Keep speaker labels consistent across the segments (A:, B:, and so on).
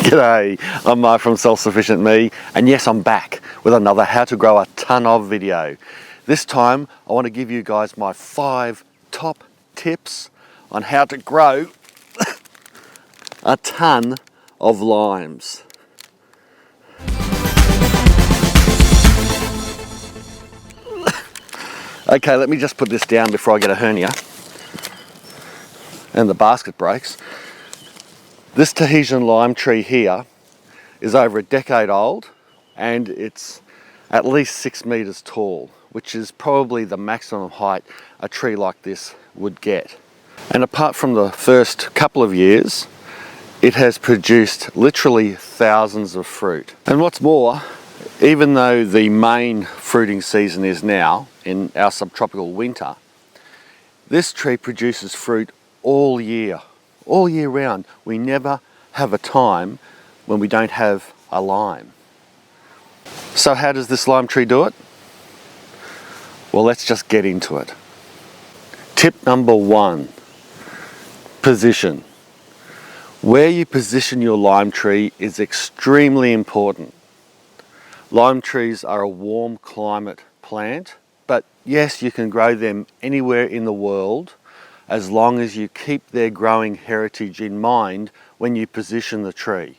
A: G'day, I'm Mark from Self-Sufficient Me, and yes, I'm back with another how to grow a ton of video. This time I want to give you guys my 5 top tips on how to grow a ton of limes. Okay, let me just put this down before I get a hernia and the basket breaks. This Tahitian lime tree here is over a decade old and it's at least 6 meters tall, which is probably the maximum height a tree like this would get. And apart from the first couple of years, it has produced literally thousands of fruit. And what's more, even though the main fruiting season is now in our subtropical winter, this tree produces fruit all year round. We never have a time when we don't have a lime. So how does this lime tree do it? Well, let's just get into it. Tip number 1, position. Where you position your lime tree is extremely important. Lime trees are a warm climate plant, but yes, you can grow them anywhere in the world as long as you keep their growing heritage in mind when you position the tree.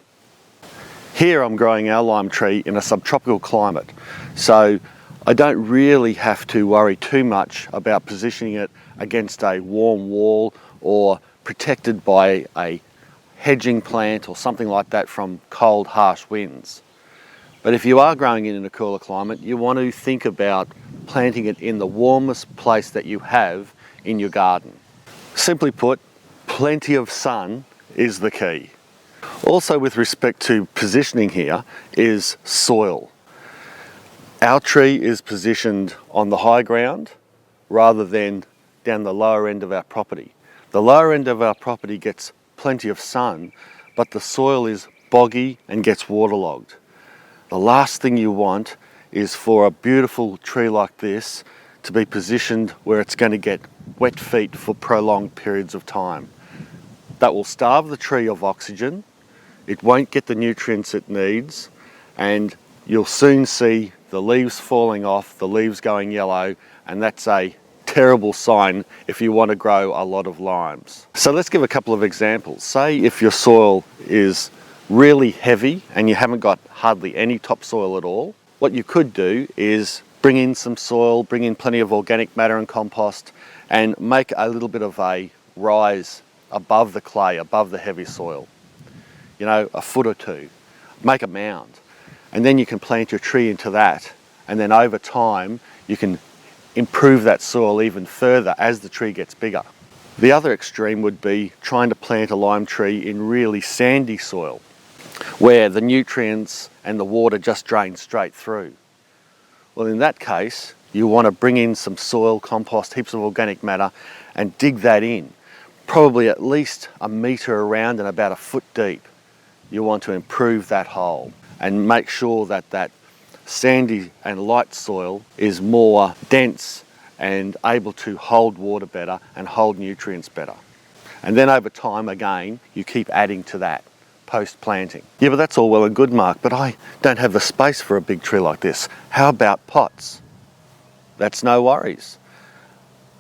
A: Here I'm growing our lime tree in a subtropical climate, so I don't really have to worry too much about positioning it against a warm wall or protected by a hedging plant or something like that from cold, harsh winds. But if you are growing it in a cooler climate, you want to think about planting it in the warmest place that you have in your garden. Simply put, plenty of sun is the key. Also, with respect to positioning here is soil. Our tree is positioned on the high ground rather than down the lower end of our property. The lower end of our property gets plenty of sun, but the soil is boggy and gets waterlogged. The last thing you want is for a beautiful tree like this to be positioned where it's going to get wet feet for prolonged periods of time. That will starve the tree of oxygen, it won't get the nutrients it needs, and you'll soon see the leaves falling off, the leaves going yellow, and that's a terrible sign if you want to grow a lot of limes. So let's give a couple of examples. Say if your soil is really heavy and you haven't got hardly any topsoil at all, what you could do is bring in some soil, bring in plenty of organic matter and compost, and make a little bit of a rise above the clay, above the heavy soil. You know, a foot or two. Make a mound. And then you can plant your tree into that, and then over time you can improve that soil even further as the tree gets bigger. The other extreme would be trying to plant a lime tree in really sandy soil, where the nutrients and the water just drain straight through. Well, in that case, you want to bring in some soil, compost, heaps of organic matter, and dig that in, probably at least a metre around and about a foot deep. You want to improve that hole and make sure that that sandy and light soil is more dense and able to hold water better and hold nutrients better. And then over time, again, you keep adding to that post-planting. Yeah, but that's all well and good, Mark, but I don't have the space for a big tree like this. How about pots? That's no worries.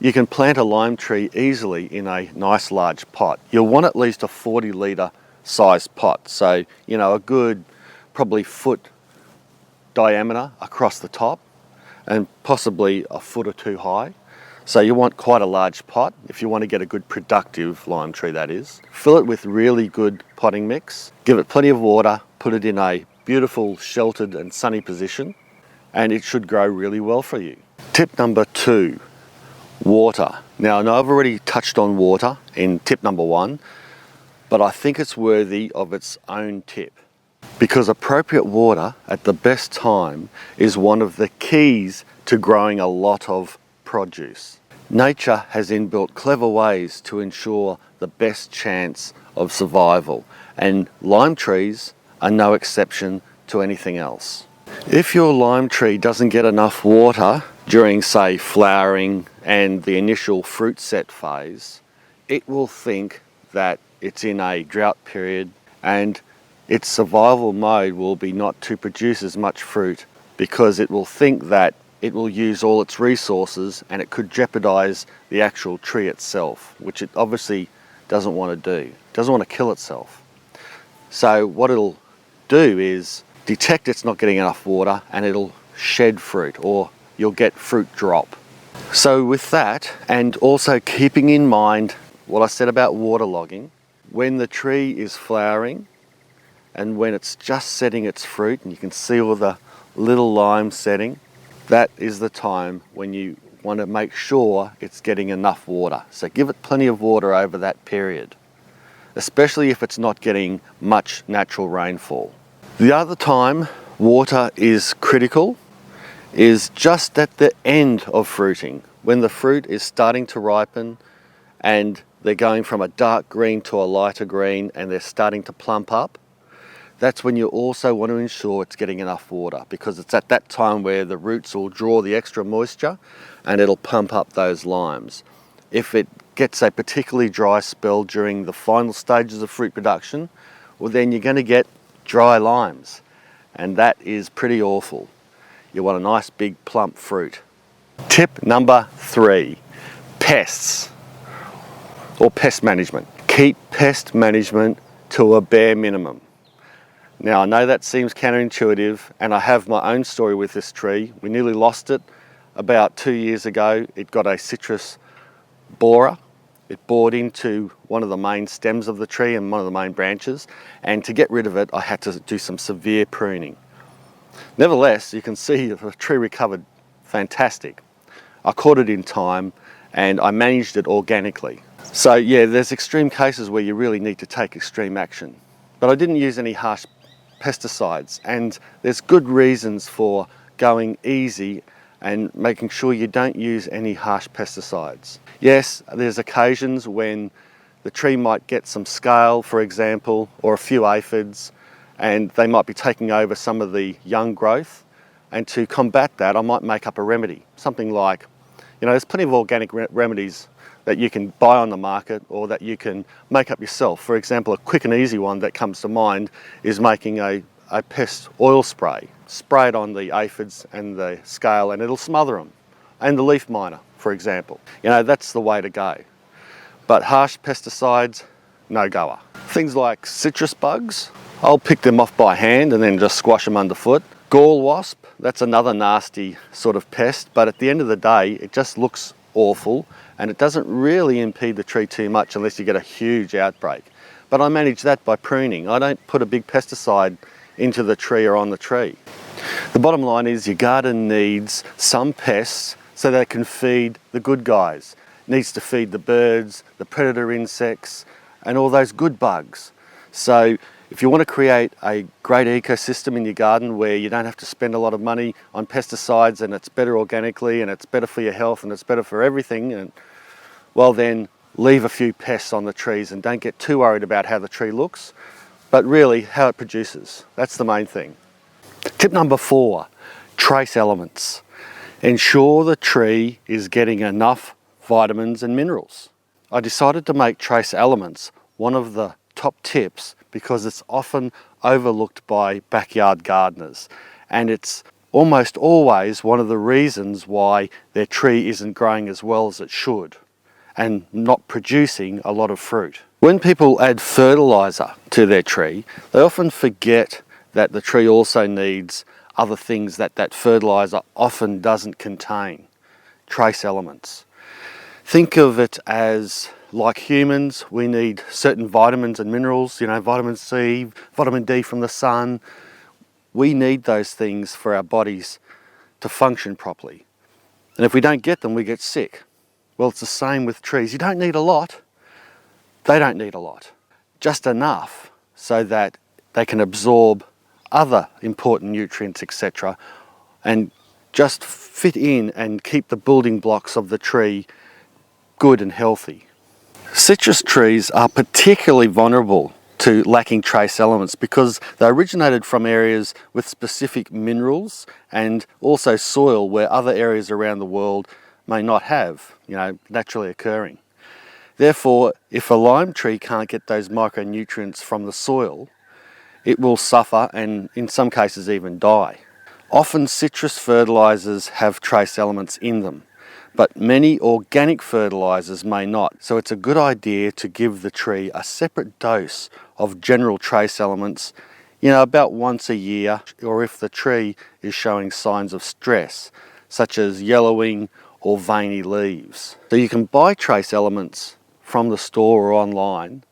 A: You can plant a lime tree easily in a nice large pot. You'll want at least a 40 litre size pot. So, you know, a good probably foot diameter across the top and possibly a foot or two high. So you want quite a large pot if you want to get a good productive lime tree, that is. Fill it with really good potting mix, give it plenty of water, put it in a beautiful sheltered and sunny position, and it should grow really well for you. Tip number 2, water. Now I know I've already touched on water in tip number 1, but I think it's worthy of its own tip, because appropriate water at the best time is one of the keys to growing a lot of produce. Nature has inbuilt clever ways to ensure the best chance of survival, and lime trees are no exception to anything else. If your lime tree doesn't get enough water during, say, flowering and the initial fruit set phase, it will think that it's in a drought period and its survival mode will be not to produce as much fruit, because it will think that it will use all its resources and it could jeopardize the actual tree itself, which it obviously doesn't want to do. It doesn't want to kill itself. So what it'll do is detect it's not getting enough water and it'll shed fruit, or you'll get fruit drop. So with that, and also keeping in mind what I said about waterlogging, when the tree is flowering and when it's just setting its fruit and you can see all the little limes setting, that is the time when you want to make sure it's getting enough water. So give it plenty of water over that period, especially if it's not getting much natural rainfall. The other time water is critical is just at the end of fruiting, when the fruit is starting to ripen and they're going from a dark green to a lighter green and they're starting to plump up. That's when you also want to ensure it's getting enough water, because it's at that time where the roots will draw the extra moisture and it'll pump up those limes. If it gets a particularly dry spell during the final stages of fruit production, well then you're going to get dry limes, and that is pretty awful. You want a nice big plump fruit. Tip number 3, pests or pest management. Keep pest management to a bare minimum. Now I know that seems counterintuitive, and I have my own story with this tree. We nearly lost it about 2 years ago. It got a citrus borer. It bored into one of the main stems of the tree and one of the main branches, and to get rid of it I had to do some severe pruning. Nevertheless, you can see the tree recovered fantastic. I caught it in time and I managed it organically. So yeah, there's extreme cases where you really need to take extreme action. But I didn't use any harsh pesticides, and there's good reasons for going easy and making sure you don't use any harsh pesticides. Yes, there's occasions when the tree might get some scale, for example, or a few aphids, and they might be taking over some of the young growth. And to combat that, I might make up a remedy. Something like, there's plenty of organic remedies that you can buy on the market or that you can make up yourself. For example, a quick and easy one that comes to mind is making a pest oil spray. Spray it on the aphids and the scale and it'll smother them. And the leaf miner, for example. That's the way to go. But harsh pesticides, no goer. Things like citrus bugs, I'll pick them off by hand and then just squash them underfoot. Gall wasp, that's another nasty sort of pest, but at the end of the day, it just looks awful and it doesn't really impede the tree too much unless you get a huge outbreak. But I manage that by pruning. I don't put a big pesticide into the tree or on the tree. The bottom line is your garden needs some pests so that it can feed the good guys. It needs to feed the birds, the predator insects, and all those good bugs. So if you want to create a great ecosystem in your garden where you don't have to spend a lot of money on pesticides, and it's better organically and it's better for your health and it's better for everything, and well then leave a few pests on the trees and don't get too worried about how the tree looks, but really how it produces. That's the main thing. Tip number 4, trace elements. Ensure the tree is getting enough vitamins and minerals. I decided to make trace elements one of the top tips because it's often overlooked by backyard gardeners, and it's almost always one of the reasons why their tree isn't growing as well as it should and not producing a lot of fruit. When people add fertilizer to their tree, they often forget that the tree also needs other things that that fertilizer often doesn't contain, trace elements. Think of it as, like humans, we need certain vitamins and minerals, vitamin C, vitamin D from the sun. We need those things for our bodies to function properly. And if we don't get them, we get sick. Well, it's the same with trees. You don't need a lot. They don't need a lot. Just enough so that they can absorb other important nutrients, etc., and just fit in and keep the building blocks of the tree good and healthy. Citrus trees are particularly vulnerable to lacking trace elements because they originated from areas with specific minerals and also soil where other areas around the world may not have, naturally occurring. Therefore, if a lime tree can't get those micronutrients from the soil, it will suffer and in some cases even die. Often citrus fertilizers have trace elements in them, but many organic fertilizers may not. So it's a good idea to give the tree a separate dose of general trace elements, about once a year, or if the tree is showing signs of stress, such as yellowing or veiny leaves. So you can buy trace elements from the store or online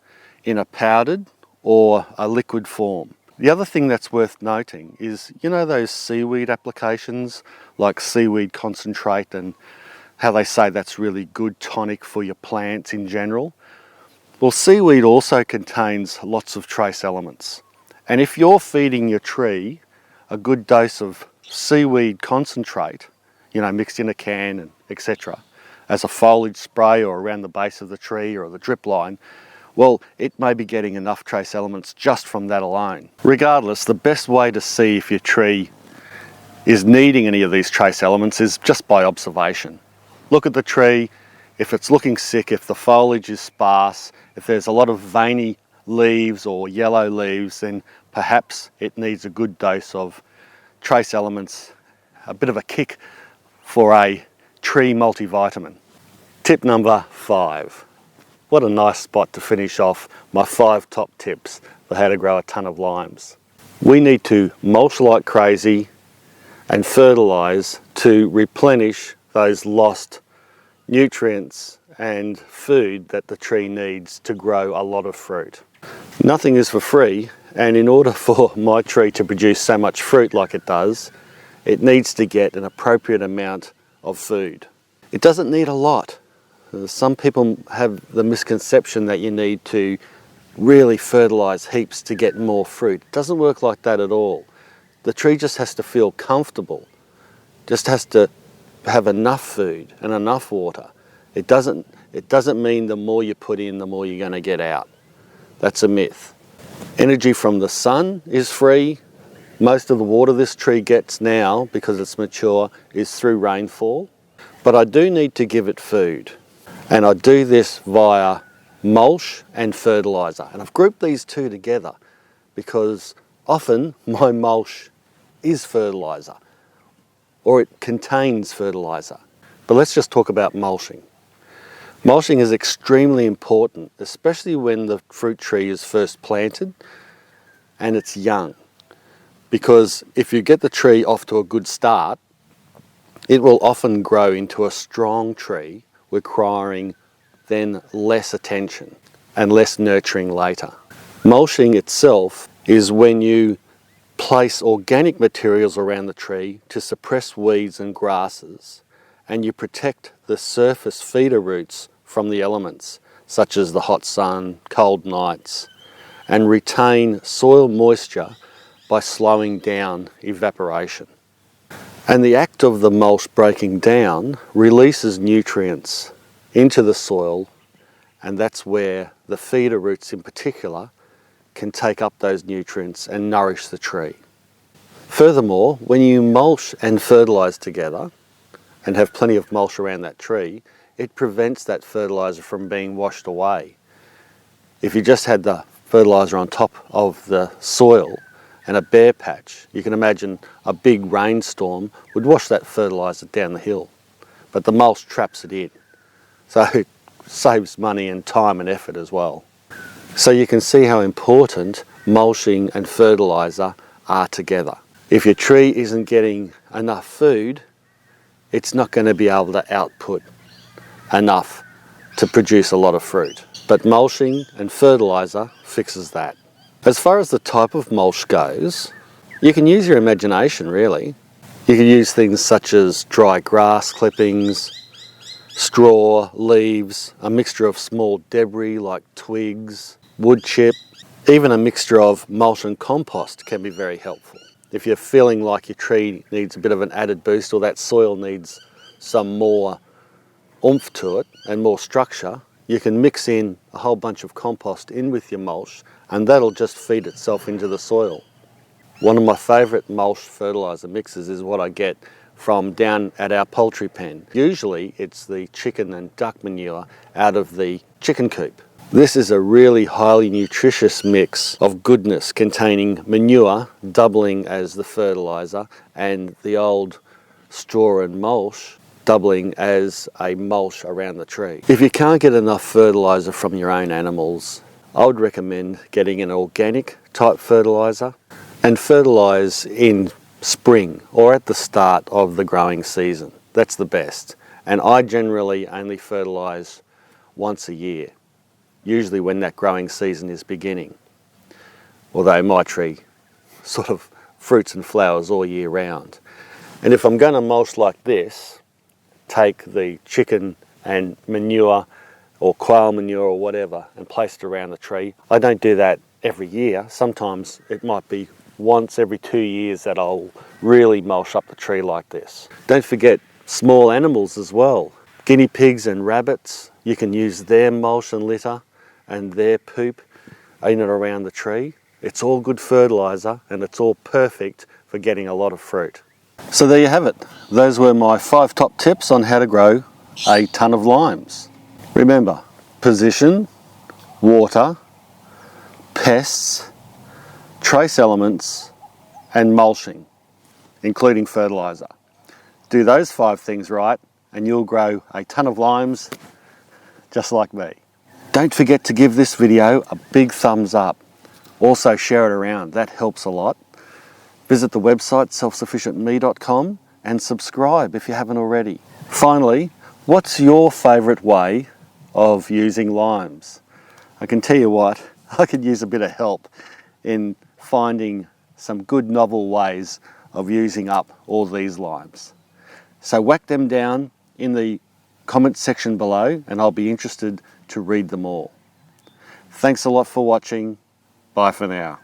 A: in a powdered or a liquid form. The other thing that's worth noting is, those seaweed applications like seaweed concentrate, and how they say that's really good tonic for your plants in general. Well, seaweed also contains lots of trace elements. And if you're feeding your tree a good dose of seaweed concentrate, mixed in a can and etc., as a foliage spray or around the base of the tree or the drip line, well, it may be getting enough trace elements just from that alone. Regardless, the best way to see if your tree is needing any of these trace elements is just by observation. Look at the tree. If it's looking sick, if the foliage is sparse, if there's a lot of veiny leaves or yellow leaves, then perhaps it needs a good dose of trace elements, a bit of a kick for a tree multivitamin. Tip number 5. What a nice spot to finish off my 5 top tips for how to grow a ton of limes. We need to mulch like crazy and fertilise to replenish those lost nutrients and food that the tree needs to grow a lot of fruit. Nothing is for free, and in order for my tree to produce so much fruit like it does, it needs to get an appropriate amount of food. It doesn't need a lot. Some people have the misconception that you need to really fertilise heaps to get more fruit. It doesn't work like that at all. The tree just has to feel comfortable, just has to have enough food and enough water. It doesn't mean the more you put in, the more you're going to get out. That's a myth. Energy from the sun is free. Most of the water this tree gets now, because it's mature, is through rainfall. But I do need to give it food. And I do this via mulch and fertiliser. And I've grouped these two together because often my mulch is fertiliser, or it contains fertiliser. But let's just talk about mulching. Mulching is extremely important, especially when the fruit tree is first planted and it's young. Because if you get the tree off to a good start, it will often grow into a strong tree, requiring then less attention and less nurturing later. Mulching itself is when you place organic materials around the tree to suppress weeds and grasses, and you protect the surface feeder roots from the elements, such as the hot sun, cold nights, and retain soil moisture by slowing down evaporation. And the act of the mulch breaking down releases nutrients into the soil, and that's where the feeder roots in particular can take up those nutrients and nourish the tree. Furthermore, when you mulch and fertilise together and have plenty of mulch around that tree, it prevents that fertiliser from being washed away. If you just had the fertiliser on top of the soil and a bare patch, you can imagine a big rainstorm would wash that fertiliser down the hill. But the mulch traps it in. So it saves money and time and effort as well. So you can see how important mulching and fertiliser are together. If your tree isn't getting enough food, it's not going to be able to output enough to produce a lot of fruit. But mulching and fertiliser fixes that. As far as the type of mulch goes, you can use your imagination really. You can use things such as dry grass clippings, straw, leaves, a mixture of small debris like twigs, wood chip, even a mixture of mulch and compost can be very helpful. If you're feeling like your tree needs a bit of an added boost, or that soil needs some more oomph to it and more structure, you can mix in a whole bunch of compost in with your mulch, and that'll just feed itself into the soil. One of my favourite mulch fertiliser mixes is what I get from down at our poultry pen. Usually it's the chicken and duck manure out of the chicken coop. This is a really highly nutritious mix of goodness containing manure, doubling as the fertilizer, and the old straw and mulch, doubling as a mulch around the tree. If you can't get enough fertilizer from your own animals, I would recommend getting an organic type fertilizer and fertilize in spring or at the start of the growing season. That's the best. And I generally only fertilize once a year, usually when that growing season is beginning. Although my tree sort of fruits and flowers all year round. And if I'm going to mulch like this, take the chicken and manure or quail manure or whatever and place it around the tree. I don't do that every year. Sometimes it might be once every 2 years that I'll really mulch up the tree like this. Don't forget small animals as well. Guinea pigs and rabbits, you can use their mulch and litter and their poop in and around the tree. It's all good fertilizer and it's all perfect for getting a lot of fruit. So there you have it. Those were my 5 top tips on how to grow a ton of limes. Remember, position, water, pests, trace elements, and mulching, including fertilizer. Do those 5 things right and you'll grow a ton of limes just like me. Don't forget to give this video a big thumbs up. Also share it around, that helps a lot. Visit the website selfsufficientme.com and subscribe if you haven't already. Finally, what's your favourite way of using limes? I can tell you what, I could use a bit of help in finding some good novel ways of using up all these limes. So whack them down in the comment section below and I'll be interested to read them all. Thanks a lot for watching. Bye for now.